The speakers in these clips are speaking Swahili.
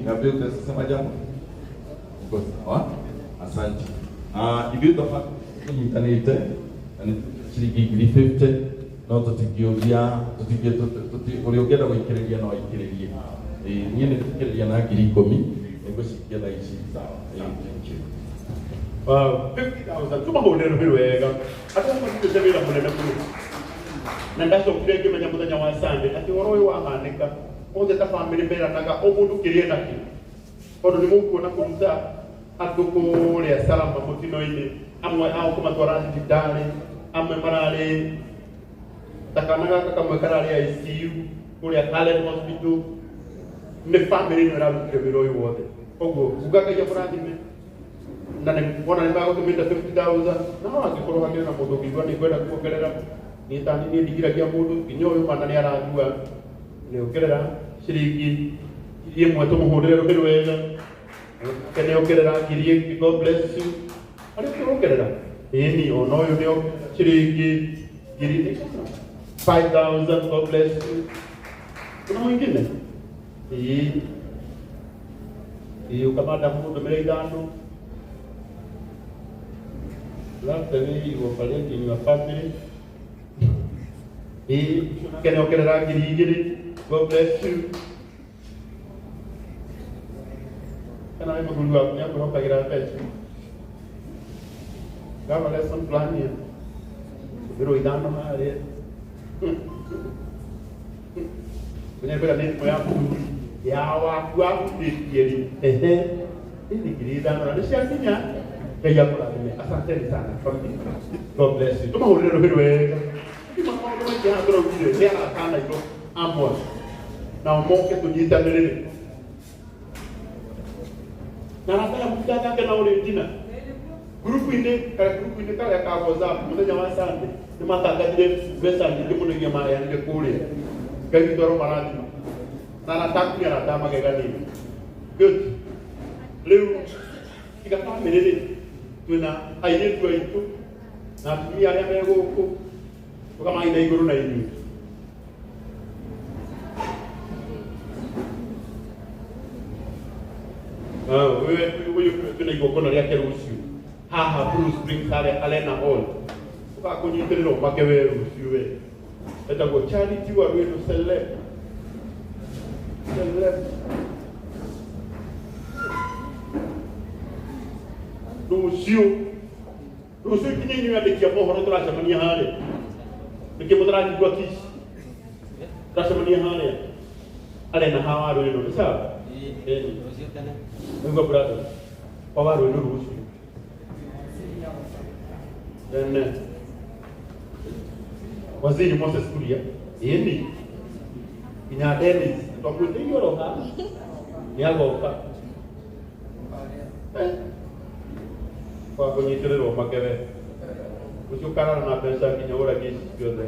Gabriel, utasema jambo? Uko sawa? Asante. Hivi toka kunyitanite ani shilingi 50 no tutikioria uliongeza kuikiriria na waikiririe nyine tukiria na 10,000 ndio sikia na ici sawa. Thank you. 50,000 tumahurira wega hata kama tutasema munene kuno na ndaso kireke menya muthenya wa Sunday ati woro uyu wahanika othe ta family mbera naga o mundu kirie naki ondo ni mukuona kuruta andu kuria salama mutino-ini amwe ao kumatwara thibitari amwe marari takanaga kamwe karari ICU kuria Kalen Hospital ne family no irarutire wira uyu wothe koguo ugaga murathime na ne wona ni bagutumita 50,000 na wagikorwo hakiri na mundu ngigwa ni kwenda kuongerera ni tani ni ndigiragia mundu nginya uyu mana ni arajua ni ongerera shilingi imwe tumuhurire rubiri wega kene ongerera ngiri. God bless you ari kuongerera ini ono uyu ni shilingi ngiri 5,000. God bless you. Kuna mwingine hii ukamata mundu mbele idano labda wewe uwafariki in your family. Kene ongerera ngiri. God bless you. Kana wewe mundu waku nyakuhokagira pesa gama lesson plan ya biro idano hali kwenye bila nini moya ya waku ndikieri ili ngiri idano na nishasinya kaya kula ni asante sana. God bless you. Tumahurira rubiri wega mama mmoja hadro vile ya kana iko amwa na umoke tunyitanire na nataka mkutaka kana ule jina grupu inde kala ka WhatsApp muthenya wa Sunday ni matangathire pesa nyingi muno ngia mara ya ndio kule kali doro maradi na nataka ya dama gegani good leo ikapaa melele tuna aiyetu aitu na tumia ya mego huko kama ina iguru na ini wewe tuna igokona yake ruhusu haha Bruce Spring kale Alena Hall ukakunyitiriro makewe ruhusu we eta go charity wa wewe sele ruhusu kinyi ya dekia mohoro turacamania hale nikimudaraji kwa kishi turacamania hale Alena hawaru ino sawa Mungu brother pawaru ino ruhusu then waziri Moses Kuria yeni ina Dennis twakwite yoro ha ni agoka kwa kunyitiriro makebe ushukara na pesa kinyora kisi kyothe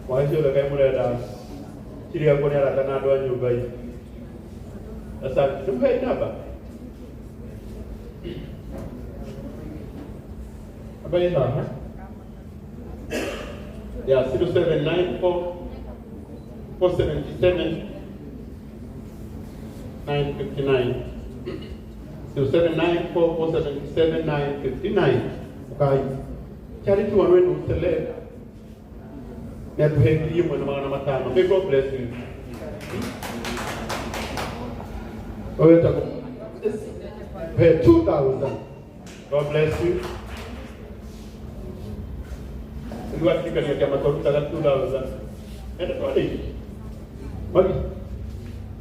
waisho le kai mureda chiri yako ni arata na ndo nyumba hii sasa tumpe namba abai na ya 0794 477 959 0794477959 okay charity one way to select na tuheki yimo na magana matano. May God bless you. Oyo tako pay 2,000. God bless you. Ndio atika ni kama kwa 2,000 enda kwa nini magi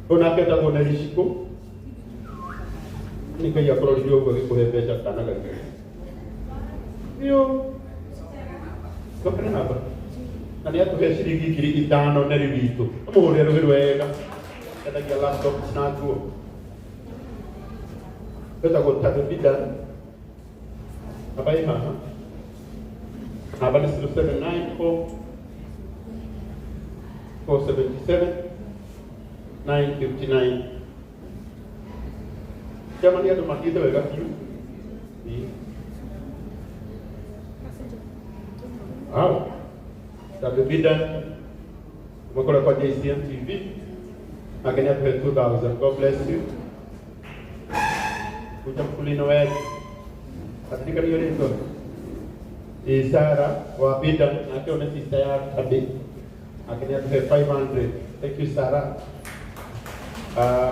kuna peta kwa nilishiko nikaya kwa ndio kwa kuhepesha kana gani hiyo kwa hapa na ni atuhe shilingi kiri 5 na ribito amore ro wega kada ya laptop na tu peta kwa tatu bida hapa hii mama hapa ni 0794 477 959 jamani ya tumakite wega kiu Tapibida umakora kwa JCM TV Again, I pay 2,000. God bless you. Utamkulino wetu. Katika hiyo ndio. Isara wa bida na kiona sister ya tabi. Again, I pay 500. Thank you, Sarah.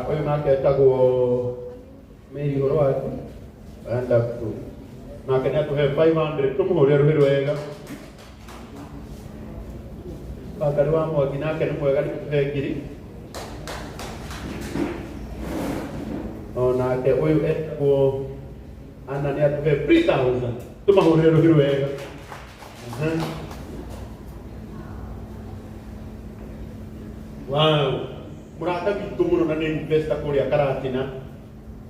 Oyo nake tago Mary Horoatu. And up to. Again, I pay 500. Tumuhorero wega. Bakarwa mo ginake ni mwega ni kugiri. Ona ke oyo etko anani atuhe 3,000 tumahurero hirwega. Wow, murata bitu muno na investa kuria Karatina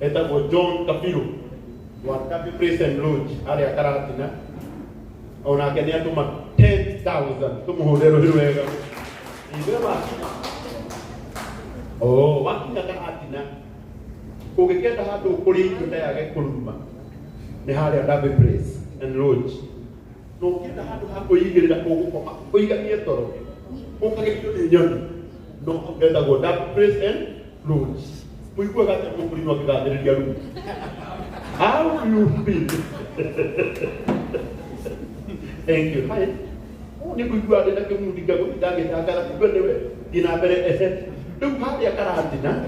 eta go John Kapiru wa Kapi Praise and Lodge area Karatina. Ona ke ni atuma 10,000 tumahurero hirwega. Ibeba oh wakina Karatina kugikenda handu kuri itunda yage kuruma ni haria Kapi Praise and Lodge no kenda handu hakuigirira kugukoma kuigania toro ukagikio ni nyoni no kenda go Kapi Praise and Lodge muigua gate kuri no kigathiriria ru how you feel thank you hi ni kuigua ndenda kimudiga go ndage takara kwendewe dina bere ndu haria Karatina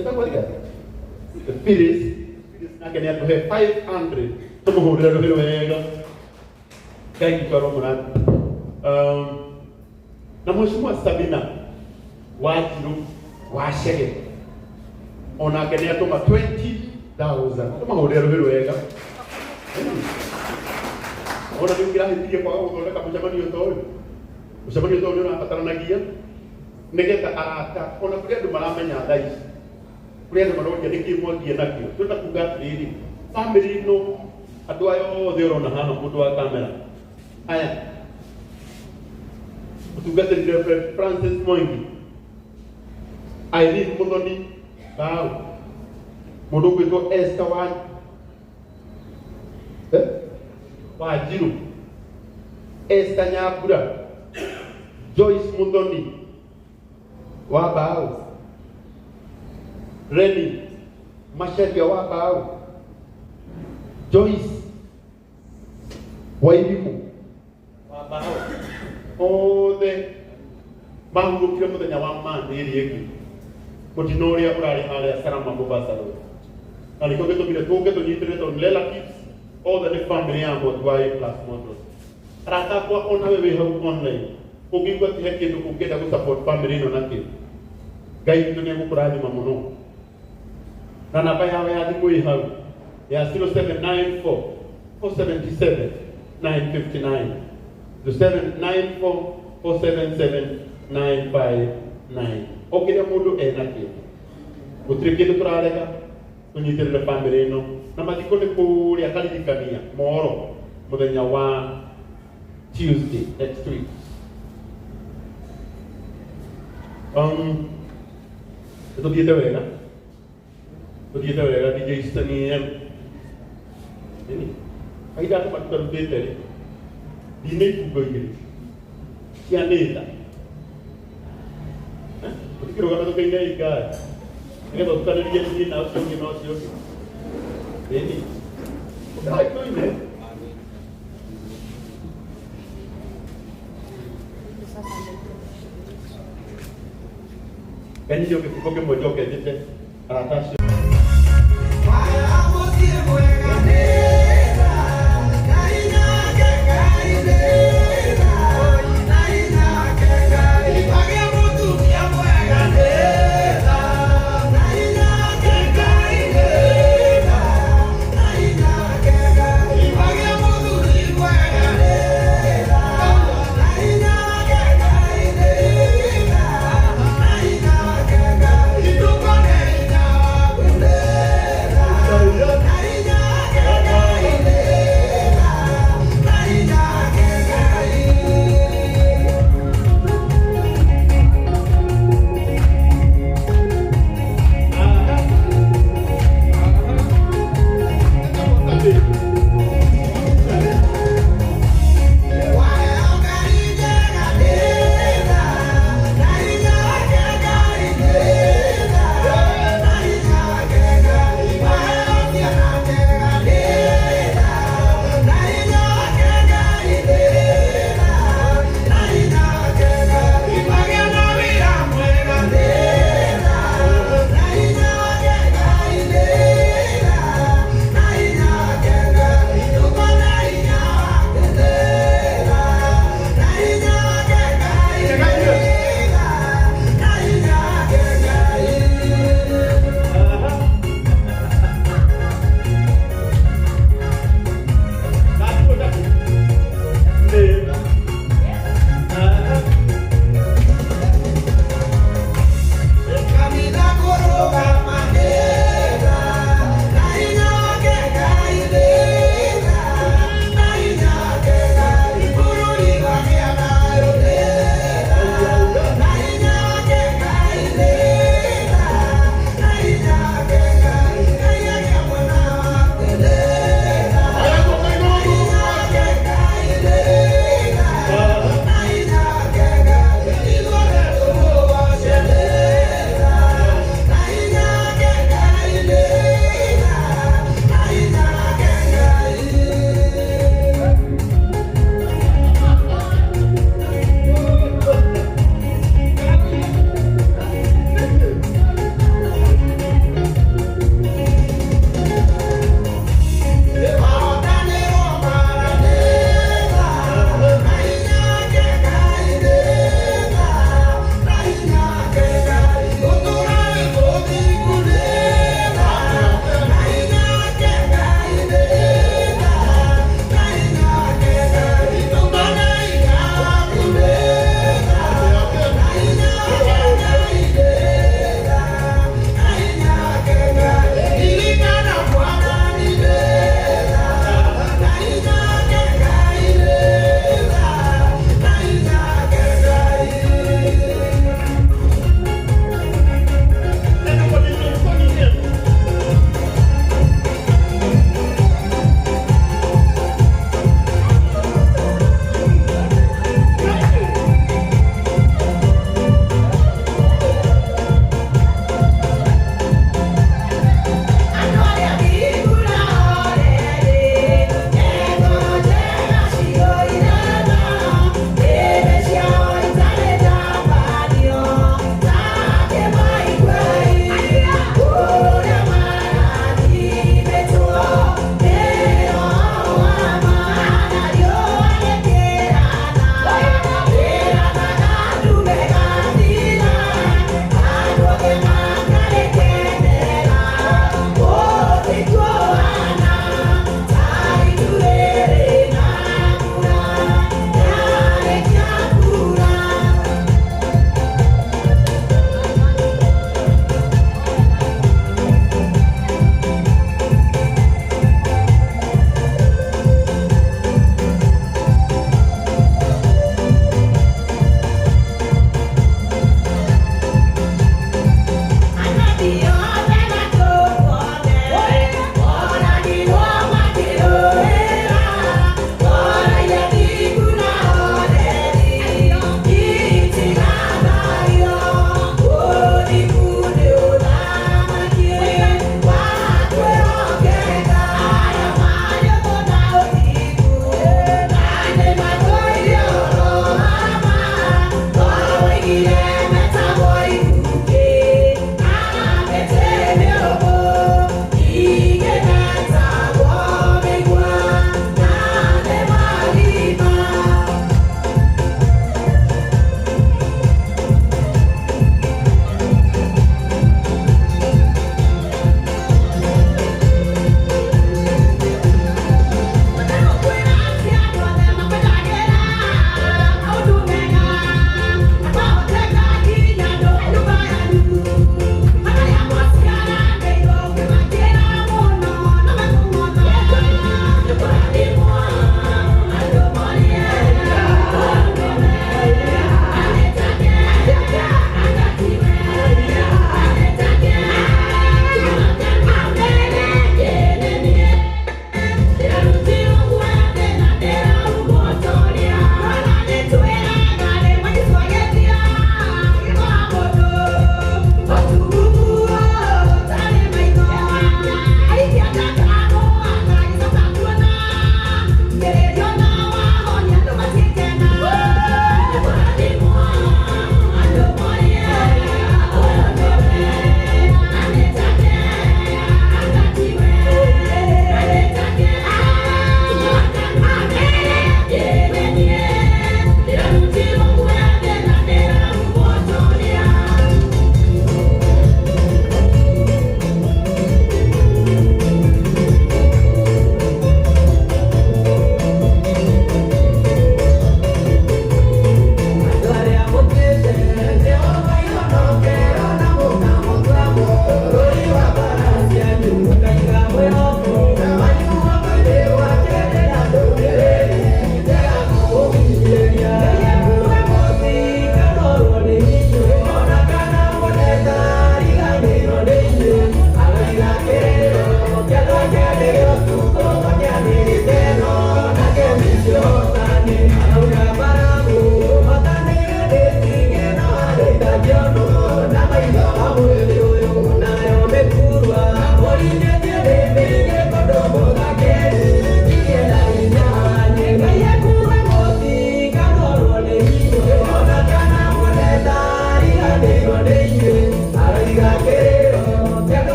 Ita kwa tiga. The Phyllis nake ni atuhe 500 tumuhurira hilo wega. Thank you kwa mwana. Na mheshimiwa Sabina wajiru washege. Ona ke ni atuma 20,000 tumuhurira hilo wega. Ona ngira hitie kwa uthondeka mucemanio toyo. Mucemanio toyo na ataranagia. Negeta arata ona kuri andu maramenya thai kuri andu maroria niki mwangie nakio tuta kuga riri family no andu ayo othe urona hana mundu wa kamera aya utugatire Reverend Francis Mwangi Irene Muthoni bao mundu gwitwo Esther Wajiru Esther Nyambura Joyce Muthoni Wabao Reni Masharia Wabao Joyce Wairimu Wabao Ode Mahuru kila muthenya wa mande iri eki Mutinoria urari hale Sarama Mombasa road Nali kogeto bile tunyitire to relatives all the family yangu tuwae plus motos Rata kwa ona wewe hau online Kugingwa tiheke ndu kugenda kusupport family no nake. Gai dunia kukurani mamuno. Na namba yawe ya thimu ihau ya 0794 477 959. 0794 477 959. Okire mundu enake. Gutiri kindu turarega tunyitirire family no. Na mathiko ni kuria kalidikania moro muthenya wa Tuesday next week. Itu dia tahu ya, DJ Stani ini, kita ada tempat berbeda ni, di ni juga ini, siapa ni tak? Kita orang tu kena ikat, kita tu kan dia ni nak sih, ini, kita itu ini. Kani joke kukoke mojoke jete atasho